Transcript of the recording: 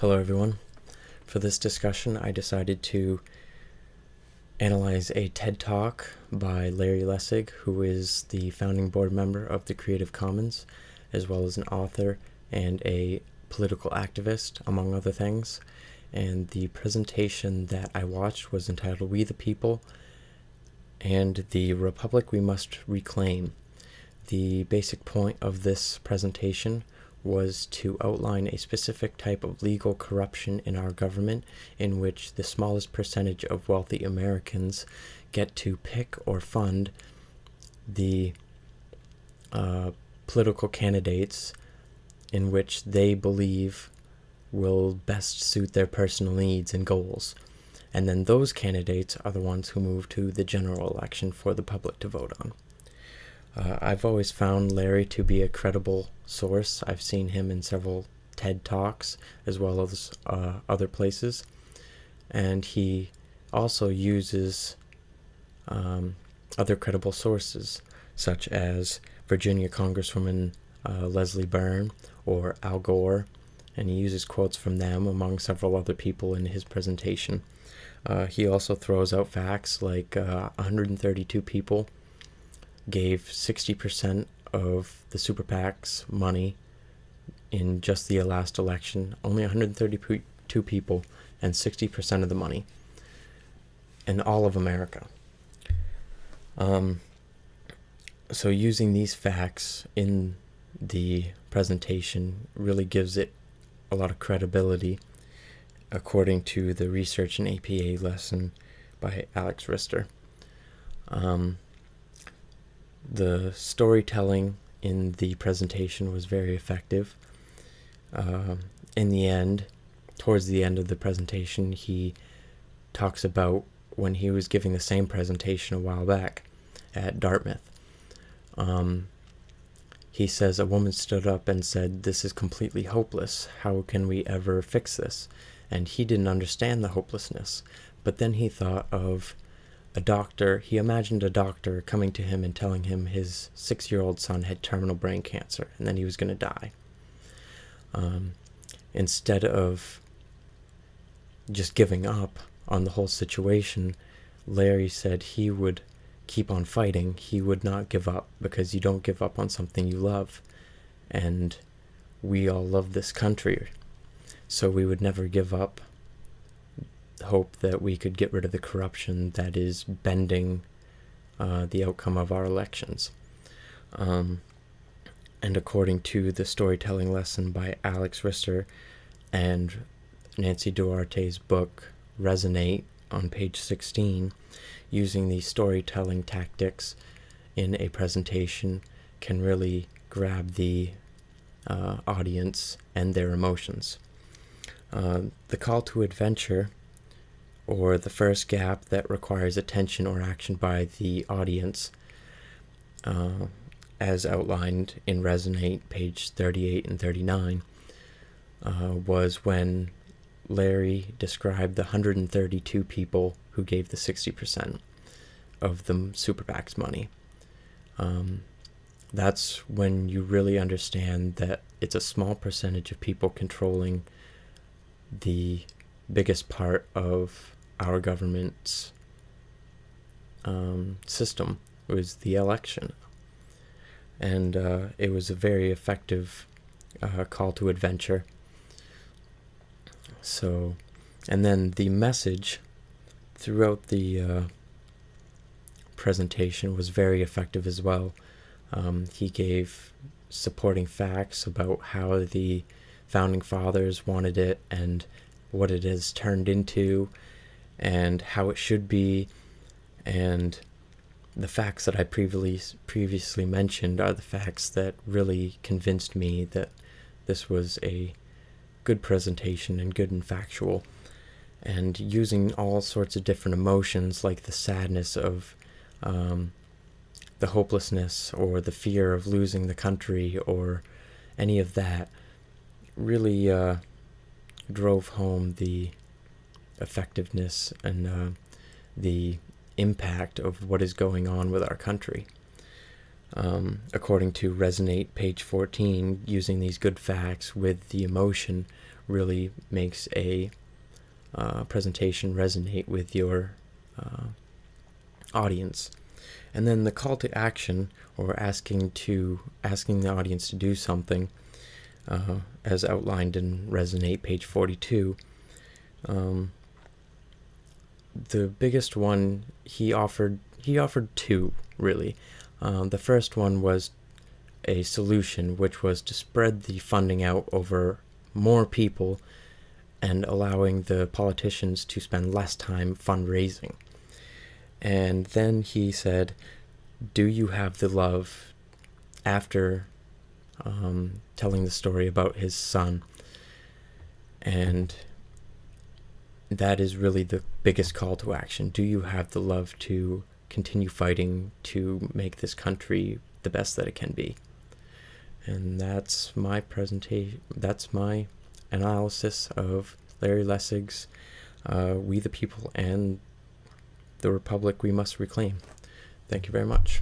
Hello everyone. For this discussion, I decided to analyze a TED Talk by Larry Lessig, who is the founding board member of the Creative Commons, as well as an author and a political activist, among other things. And the presentation that I watched was entitled "We the People and the Republic We Must Reclaim." The basic point of this presentation was to outline a specific type of legal corruption in our government in which the smallest percentage of wealthy Americans get to pick or fund the political candidates in which they believe will best suit their personal needs and goals. And then those candidates are the ones who move to the general election for the public to vote on. I've always found Larry to be a credible source. I've seen him in several TED Talks as well as other places. And he also uses other credible sources, such as Virginia Congresswoman Leslie Byrne or Al Gore, and he uses quotes from them among several other people in his presentation. He also throws out facts like 132 people gave 60% of the super PAC's money in just the last election. Only 132 people and 60% of the money in all of America. So using these facts in the presentation really gives it a lot of credibility, according to the Research and APA lesson by Alex Rister. The storytelling in the presentation was very effective. In the end, towards the end of the presentation, he talks about when he was giving the same presentation a while back at Dartmouth. He says, "A woman stood up and said, 'This is completely hopeless. How can we ever fix this?' And he didn't understand the hopelessness. But then he thought of a doctor. He imagined a doctor coming to him and telling him his 6-year-old son had terminal brain cancer and then he was going to die. Instead of just giving up on the whole situation, Larry said he would keep on fighting. He would not give up, because you don't give up on something you love. And we all love this country, so we would never give up hope that we could get rid of the corruption that is bending the outcome of our elections." And according to the storytelling lesson by Alex Rister and Nancy Duarte's book Resonate on page 16, using these storytelling tactics in a presentation can really grab the audience and their emotions. The call to adventure, or the first gap that requires attention or action by the audience, as outlined in Resonate, page 38 and 39, was when Larry described the 132 people who gave the 60% of the super PAC's money. That's when you really understand that it's a small percentage of people controlling the biggest part of our government's system. It was the election. And it was a very effective call to adventure. So, and then the message throughout the presentation was very effective as well. He gave supporting facts about how the founding fathers wanted it and what it has turned into and how it should be. And the facts that I previously mentioned are the facts that really convinced me that this was a good presentation and good and factual. And using all sorts of different emotions, like the sadness of the hopelessness or the fear of losing the country or any of that, really drove home the effectiveness and the impact of what is going on with our country. According to Resonate, page 14, using these good facts with the emotion really makes a presentation resonate with your audience. And then the call to action, or asking the audience to do something, as outlined in Resonate, page 42. The biggest one, he offered two, really. The first one was a solution, which was to spread the funding out over more people and allowing the politicians to spend less time fundraising. And then he said, do you have the love, after telling the story about his son? And that is really the biggest call to action. Do you have the love to continue fighting to make this country the best that it can be? And that's my presentation. That's my analysis of Larry Lessig's We the People and the Republic We Must Reclaim. Thank you very much.